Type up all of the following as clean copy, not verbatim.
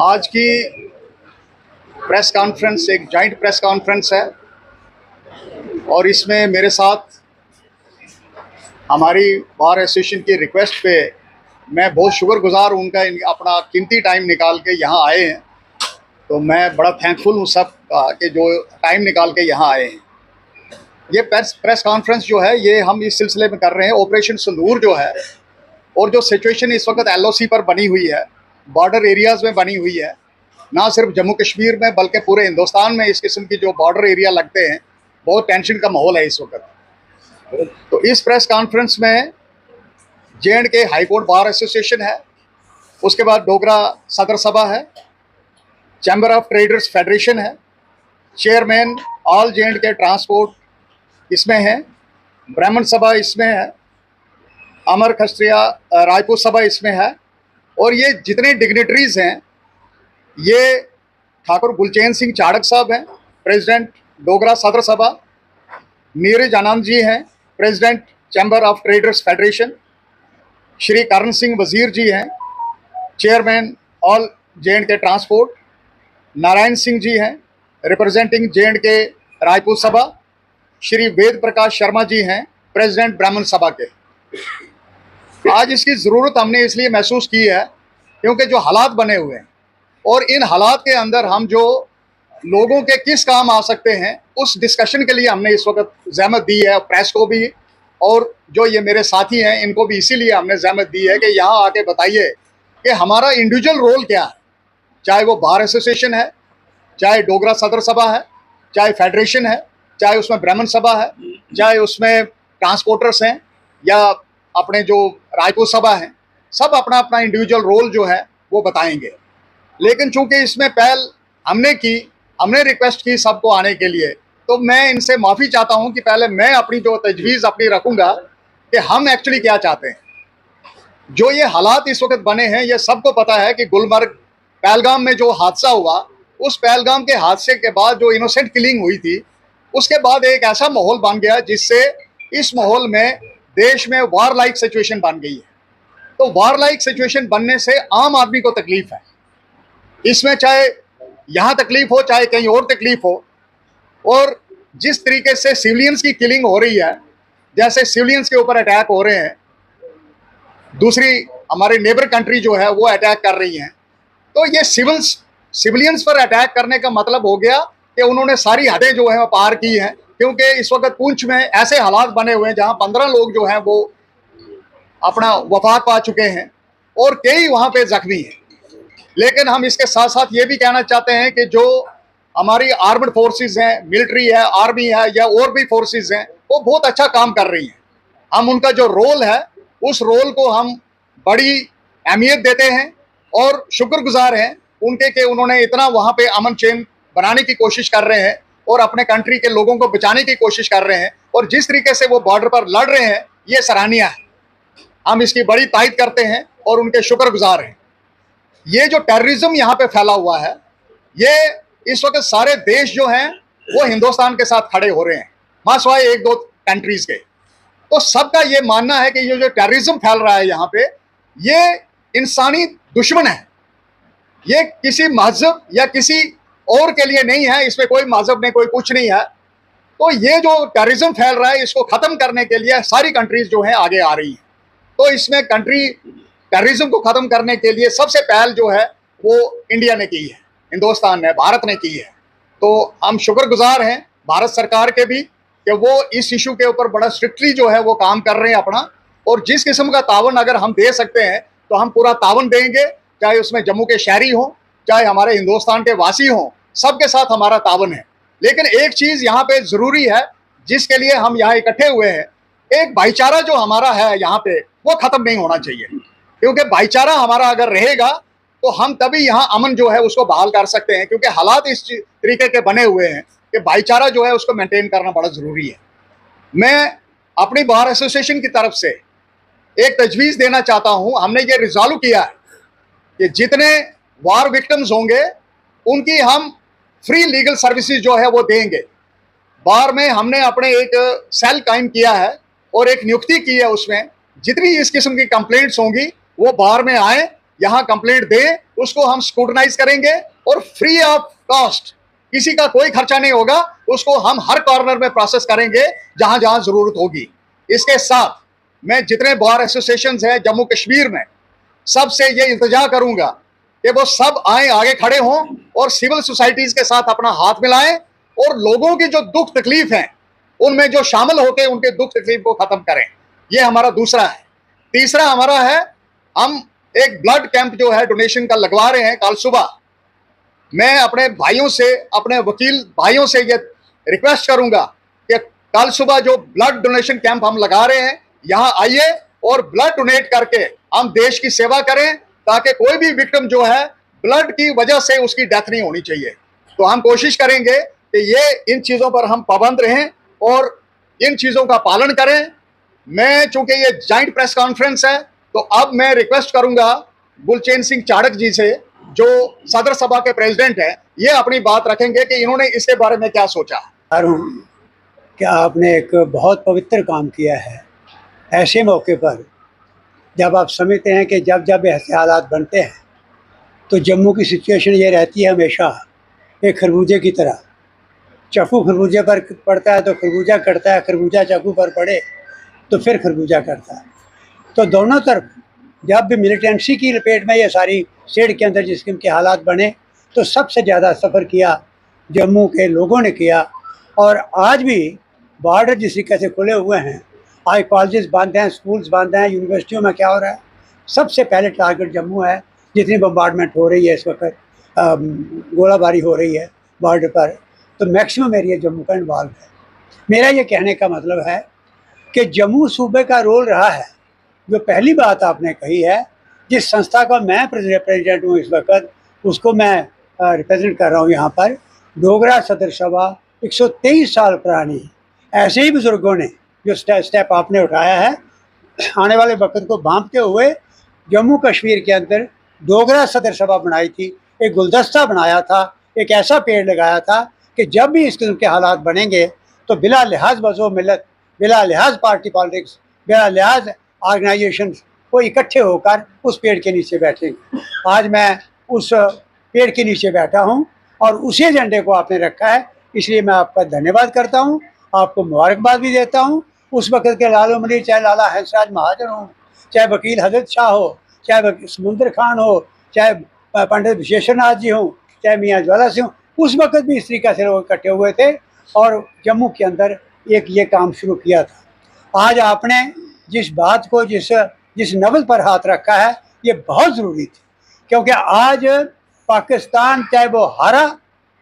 आज की press conference एक जॉइंट प्रेस कॉन्फ्रेंस है और इसमें मेरे साथ हमारी बार एसोसिएशन की रिक्वेस्ट पे मैं बहुत शुक्रगुजार हूँ उनका अपना कीमती टाइम निकाल के यहाँ आए हैं। तो मैं बड़ा थैंकफुल हूँ सब का कि जो टाइम निकाल के यहाँ आए हैं। ये प्रेस कॉन्फ्रेंस जो है ये हम इस सिलसिले में कर रहे हैं, ऑपरेशन सिंदूर जो है और जो सिचुएशन इस वक्त LOC पर बनी हुई है, बॉर्डर एरियाज़ में बनी हुई है, ना सिर्फ जम्मू कश्मीर में बल्कि पूरे हिंदुस्तान में इस किस्म की जो बॉर्डर एरिया लगते हैं, बहुत टेंशन का माहौल है इस वक्त। तो इस प्रेस कॉन्फ्रेंस में J&K high court bar association है, उसके बाद डोगरा सदर सभा है, चैम्बर ऑफ ट्रेडर्स फेडरेशन है, चेयरमैन ऑल J&K ट्रांसपोर्ट इसमें है, ब्राह्मण सभा इसमें है, अमर खस्त्रिया राजपूत सभा इसमें है और ये जितने डिग्नेटरीज हैं ये ठाकुर गुलचैन सिंह चाड़क साहब हैं, प्रेसिडेंट डोगरा सदर सभा, नीरज आनंद जी हैं, president chamber of traders federation, Shri Karan Singh Wazir ji हैं, chairman all J&K transport, Narayan Singh ji हैं, रिप्रेजेंटिंग J&K राजपूत सभा, श्री वेद प्रकाश शर्मा जी हैं, प्रेसिडेंट ब्राह्मण सभा के। आज इसकी ज़रूरत हमने इसलिए महसूस की है क्योंकि जो हालात बने हुए हैं और इन हालात के अंदर हम जो लोगों के किस काम आ सकते हैं उस डिस्कशन के लिए हमने इस वक्त ज़हमत दी है, प्रेस को भी और जो ये मेरे साथी हैं इनको भी इसीलिए हमने ज़हमत दी है कि यहाँ आके बताइए कि हमारा इंडिविजुअल रोल क्या है, चाहे वो बार एसोसिएशन है, चाहे डोगरा सदर सभा है, चाहे फेडरेशन है, चाहे उसमें ब्राह्मण सभा है, चाहे उसमें ट्रांसपोर्टर्स हैं या अपने जो राजपूत सभा हैं, सब अपना अपना इंडिविजुअल रोल जो है वो बताएंगे। लेकिन चूंकि इसमें पहल हमने रिक्वेस्ट की सबको आने के लिए, तो मैं इनसे माफ़ी चाहता हूं कि पहले मैं अपनी जो तजवीज़ अपनी रखूंगा कि हम एक्चुअली क्या चाहते हैं। जो ये हालात इस वक्त बने हैं ये सबको पता है कि गुलमर्ग पहलगाम में जो हादसा हुआ, उस पहलगाम के हादसे के बाद जो इनोसेंट किलिंग हुई थी, उसके बाद एक ऐसा माहौल बन गया जिससे इस माहौल में देश में वार लाइक सिचुएशन बन गई है। तो वार लाइक सिचुएशन बनने से आम आदमी को तकलीफ है, इसमें चाहे यहाँ तकलीफ हो चाहे कहीं और तकलीफ हो। और जिस तरीके से सिविलियंस की किलिंग हो रही है, जैसे सिविलियंस के ऊपर अटैक हो रहे हैं, दूसरी हमारे नेबर कंट्री जो है वो अटैक कर रही हैं, तो ये सिविलियंस पर अटैक करने का मतलब हो गया कि उन्होंने सारी हदें जो है वो पार की हैं। क्योंकि इस वक्त पुंछ में ऐसे हालात बने हुए हैं जहां 15 लोग जो हैं वो अपना वफात पा चुके हैं और कई वहां पे जख्मी हैं। लेकिन हम इसके साथ साथ ये भी कहना चाहते हैं कि जो हमारी आर्म्ड फोर्सेस हैं, मिलिट्री है, आर्मी है या और भी फोर्सेस हैं, वो बहुत अच्छा काम कर रही हैं। हम उनका जो रोल है उस रोल को हम बड़ी अहमियत देते हैं और शुक्रगुजार हैं उनके कि उन्होंने इतना वहाँ पे अमन चैन बनाने की कोशिश कर रहे हैं और अपने कंट्री के लोगों को बचाने की कोशिश कर रहे हैं। और जिस तरीके से वो बॉर्डर पर लड़ रहे हैं ये सराहनीय है, हम इसकी बड़ी तारीफ करते हैं और उनके शुक्रगुजार हैं। ये जो टेररिज्म यहाँ पे फैला हुआ है, ये इस वक्त सारे देश जो हैं वो हिंदुस्तान के साथ खड़े हो रहे हैं, मासवाए एक दो कंट्रीज के। तो सबका ये मानना है कि ये जो टेररिज्म फैल रहा है यहाँ पे, ये इंसानी दुश्मन है, ये किसी मजहब या किसी और के लिए नहीं है, इसमें कोई मजहब नहीं, कोई कुछ नहीं है। तो ये जो टेररिज्म फैल रहा है इसको खत्म करने के लिए सारी कंट्रीज जो हैं आगे आ रही हैं। तो इसमें टेररिज्म को खत्म करने के लिए सबसे पहल जो है वो इंडिया ने की है, हिंदुस्तान ने, भारत ने की है। तो हम शुक्रगुजार हैं भारत सरकार के भी कि वो इस इशू के ऊपर बड़ा स्ट्रिक्टली जो है वो काम कर रहे हैं अपना। और जिस किस्म का तावन अगर हम दे सकते हैं तो हम पूरा तावन देंगे, चाहे उसमें जम्मू के शहरी हों, चाहे हमारे हिंदुस्तान के वासी हों, सबके साथ हमारा तावन है। लेकिन एक चीज़ यहाँ पे ज़रूरी है जिसके लिए हम यहाँ इकट्ठे हुए हैं, एक भाईचारा जो हमारा है यहाँ पे वो ख़त्म नहीं होना चाहिए। क्योंकि भाईचारा हमारा अगर रहेगा तो हम तभी यहाँ अमन जो है उसको बहाल कर सकते हैं। क्योंकि हालात इस तरीके के बने हुए हैं कि भाईचारा जो है उसको मेंटेन करना बड़ा ज़रूरी है। मैं अपनी बार एसोसिएशन की तरफ से एक तजवीज़ देना चाहता हूँ, हमने ये रिजॉल्व किया है कि जितने वार विक्टिम्स होंगे उनकी हम फ्री लीगल सर्विसेज जो है वो देंगे। बार में हमने अपने एक सेल कायम किया है और एक नियुक्ति की है, उसमें जितनी इस किस्म की कंप्लेंट्स होंगी वो बार में आए, यहाँ कंप्लेंट दे, उसको हम स्क्रूटनाइज करेंगे और फ्री ऑफ कॉस्ट, किसी का कोई खर्चा नहीं होगा, उसको हम हर कॉर्नर में प्रोसेस करेंगे जहां जहां जरूरत होगी। इसके साथ मैं जितने बार एसोसिएशन हैं जम्मू कश्मीर में, सबसे ये इल्तिजा करूंगा कि वो सब आए, आगे खड़े हों और सिविल सोसाइटीज के साथ अपना हाथ मिलाएं और लोगों की जो दुख तकलीफ हैं उनमें जो शामिल होकर उनके दुख तकलीफ को खत्म करें। ये हमारा दूसरा है। तीसरा हमारा है, हम एक ब्लड कैंप जो है डोनेशन का लगवा रहे हैं कल सुबह। मैं अपने भाइयों से, अपने वकील भाइयों से ये रिक्वेस्ट करूंगा कि कल सुबह जो ब्लड डोनेशन कैंप हम लगा रहे हैं, यहाँ आइए और ब्लड डोनेट करके हम देश की सेवा करें, ताकि कोई भी विक्टिम जो है ब्लड की वजह से उसकी डेथ नहीं होनी चाहिए। तो हम कोशिश करेंगे कि ये इन चीज़ों पर हम पाबंद रहें और इन चीज़ों का पालन करें। मैं चूंकि ये जॉइंट प्रेस कॉन्फ्रेंस है, तो अब मैं रिक्वेस्ट करूंगा गुलचेन सिंह चाड़क जी से, जो सदर सभा के प्रेसिडेंट हैं, ये अपनी बात रखेंगे कि इन्होंने इसके बारे में क्या सोचा। कि आपने एक बहुत पवित्र काम किया है ऐसे मौके पर, जब आप समझते हैं कि जब जब ऐसे हालात बनते हैं तो जम्मू की सिचुएशन ये रहती है हमेशा एक खरबूजे की तरह। चाकू खरबूजे पर पड़ता है तो खरबूजा कटता है, खरबूजा चाकू पर पड़े तो फिर खरबूजा कटता है। तो दोनों तरफ जब भी मिलिटेंसी की लपेट में ये सारी स्टेट के अंदर जिस किस्म के हालात बने, तो सबसे ज़्यादा सफ़र किया जम्मू के लोगों ने किया। और आज भी बॉर्डर जिस तरीके से खुले हुए हैं, आज कॉलेजेस बंद हैं, स्कूल्स बंद हैं, यूनिवर्सिटियों में क्या हो रहा है, सबसे पहले टारगेट जम्मू है। जितनी बम्बार्डमेंट हो रही है इस वक्त, गोलाबारी हो रही है बॉर्डर पर, तो मैक्सिमम एरिया जम्मू का इन्वॉल्व है। मेरा ये कहने का मतलब है कि जम्मू सूबे का रोल रहा है। जो पहली बात आपने कही है, जिस संस्था का मैं प्रेसिडेंट हूँ इस वक्त, उसको मैं रिप्रेजेंट कर रहा हूँ यहाँ पर, डोगरा सदर सभा 123 साल पुरानी। ऐसे ही बुज़ुर्गों ने जो स्टेप आपने उठाया है, आने वाले वक्त को भांपते हुए जम्मू कश्मीर के अंदर डोगरा सदर सभा बनाई थी, एक गुलदस्ता बनाया था, एक ऐसा पेड़ लगाया था कि जब भी इस किस्म के हालात बनेंगे तो बिला लिहाज मज़ो मिलत, बिला लिहाज पार्टी पॉलिटिक्स, बिला लिहाज ऑर्गेनाइजेशन, वो इकट्ठे होकर उस पेड़ के नीचे बैठेंगे। आज मैं उस पेड़ के नीचे बैठा हूँ और उसी एजेंडे को आपने रखा है, इसलिए मैं आपका धन्यवाद करता हूँ, आपको मुबारकबाद भी देता हूँ। उस वक्त के लालो मनी, चाहे लाला हंसराज महाजन हो, चाहे वकील हजरत शाह हो, चाहे समुंदर खान हो, चाहे पंडित विशेषनाथ जी हों, चाहे मियाँ ज्वाला सिंह, उस वक्त भी इस तरीके से लोग इकट्ठे हुए थे और जम्मू के अंदर एक ये काम शुरू किया था। आज आपने जिस बात को, जिस नब्ज़ पर हाथ रखा है, ये बहुत ज़रूरी थी, क्योंकि आज पाकिस्तान चाहे वो हारा,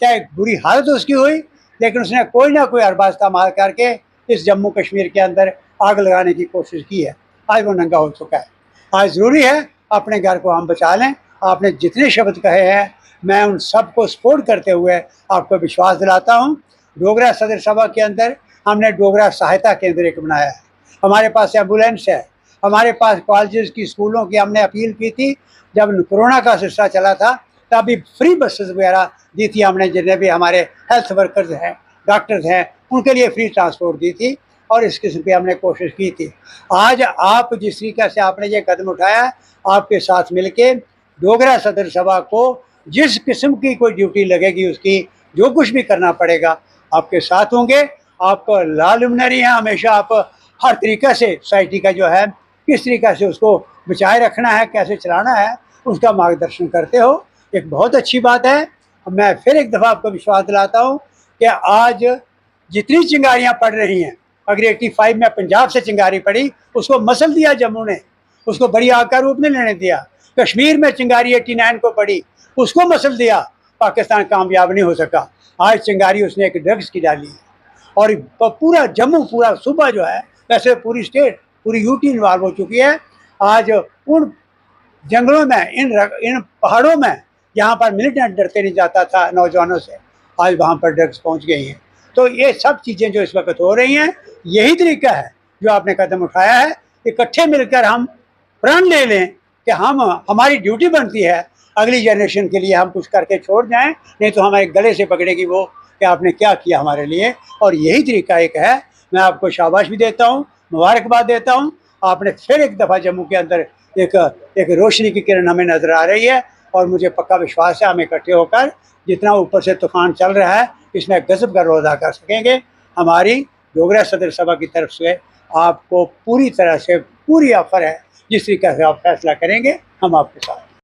चाहे बुरी हालत उसकी हुई, लेकिन उसने कोई ना कोई अरबा इस्तेमाल करके इस जम्मू कश्मीर के अंदर आग लगाने की कोशिश की है। आज वो नंगा हो चुका है। आज ज़रूरी है अपने घर को हम बचा लें। आपने जितने शब्द कहे हैं, मैं उन सब को सपोर्ट करते हुए आपको विश्वास दिलाता हूँ। डोगरा सदर सभा के अंदर हमने डोगरा सहायता केंद्र एक बनाया है, हमारे पास एम्बुलेंस है, हमारे पास कॉलेजेस की, स्कूलों की हमने अपील की थी। जब कोरोना का सिलसिला चला था तभी फ्री बसेस वगैरह दी थी हमने, जितने भी हमारे हेल्थ वर्कर्स हैं, डॉक्टर्स हैं, उनके लिए फ्री ट्रांसपोर्ट दी थी और इस किस्म की हमने कोशिश की थी। आज आप जिस तरीके से आपने ये कदम उठाया, आपके साथ मिलके डोगरा सदर सभा को जिस किस्म की कोई ड्यूटी लगेगी, उसकी जो कुछ भी करना पड़ेगा, आपके साथ होंगे। आपको लालुमनरी हैं, हमेशा आप हर तरीक़े से सोसाइटी का जो है किस तरीक़े से उसको बचाए रखना है, कैसे चलाना है, उसका मार्गदर्शन करते हो। एक बहुत अच्छी बात है। मैं फिर एक दफ़ा आपको विश्वास दिलाता हूँ कि आज जितनी चिंगारियाँ पड़ रही हैं, अगर 85 में पंजाब से चिंगारी पड़ी, उसको मसल दिया जम्मू ने, उसको बड़ी आग का रूप नहीं लेने दिया। कश्मीर में चिंगारी 89 को पड़ी, उसको मसल दिया, पाकिस्तान कामयाब नहीं हो सका। आज चिंगारी उसने एक ड्रग्स की डाली है और पूरा जम्मू, पूरा सूबा जो है, वैसे पूरी स्टेट, पूरी यूटी इन्वॉल्व हो चुकी है। आज उन जंगलों में, इन पहाड़ों में, जहाँ पर मिलिटेंट डरते नहीं जाता था नौजवानों से, आज वहाँ पर ड्रग्स पहुँच गई हैं। तो ये सब चीज़ें जो इस वक्त हो रही हैं, यही तरीका है जो आपने कदम उठाया है। इकट्ठे मिलकर हम प्रण ले लें कि हमारी ड्यूटी बनती है अगली जनरेशन के लिए हम कुछ करके छोड़ जाएं, नहीं तो हमारे गले से पकड़ेगी वो कि आपने क्या किया हमारे लिए। और यही तरीका एक है। मैं आपको शाबाश भी देता हूँ, मुबारकबाद देता हूँ। आपने फिर एक दफ़ा जम्मू के अंदर एक एक रोशनी की किरण हमें नज़र आ रही है। और मुझे पक्का विश्वास है हम इकट्ठे होकर जितना ऊपर से तूफान चल रहा है इसमें गज़ब का रोल अदा कर सकेंगे। हमारी डोगरा सदर सभा की तरफ से आपको पूरी तरह से पूरी ऑफर है, जिस तरीके से आप फैसला करेंगे हम आपके साथ।